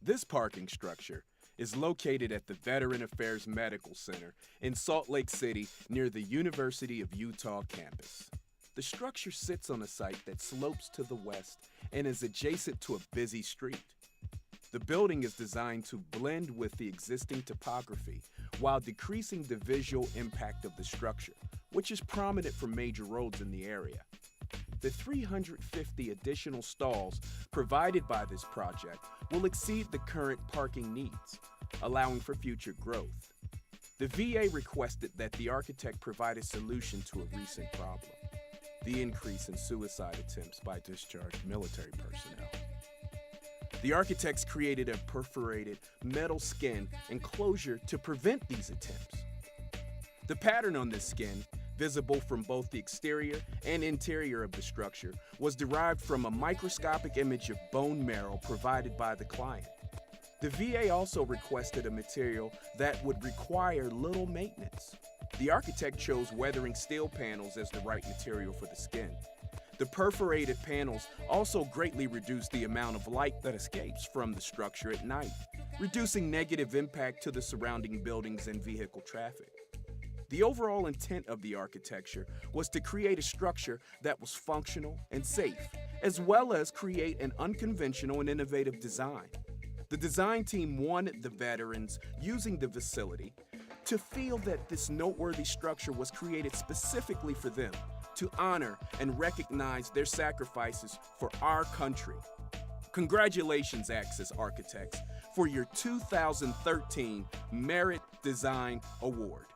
This parking structure is located at the Veteran Affairs Medical Center in Salt Lake City near the University of Utah campus. The structure sits on a site that slopes to the west and is adjacent to a busy street. The building is designed to blend with the existing topography while decreasing the visual impact of the structure, which is prominent for major roads in the area. The 350 additional stalls provided by this project will exceed the current parking needs, allowing for future growth. The VA requested that the architect provide a solution to a recent problem: the increase in suicide attempts by discharged military personnel. The architects created a perforated metal skin enclosure to prevent these attempts. The pattern on this skin, visible from both the exterior and interior of the structure, was derived from a microscopic image of bone marrow provided by the client. The VA also requested a material that would require little maintenance. The architect chose weathering steel panels as the right material for the skin. The perforated panels also greatly reduce the amount of light that escapes from the structure at night, reducing negative impact to the surrounding buildings and vehicle traffic. The overall intent of the architecture was to create a structure that was functional and safe, as well as create an unconventional and innovative design. The design team wanted the veterans using the facility to feel that this noteworthy structure was created specifically for them, to honor and recognize their sacrifices for our country. Congratulations, Axis Architects, for your 2013 Merit Design Award.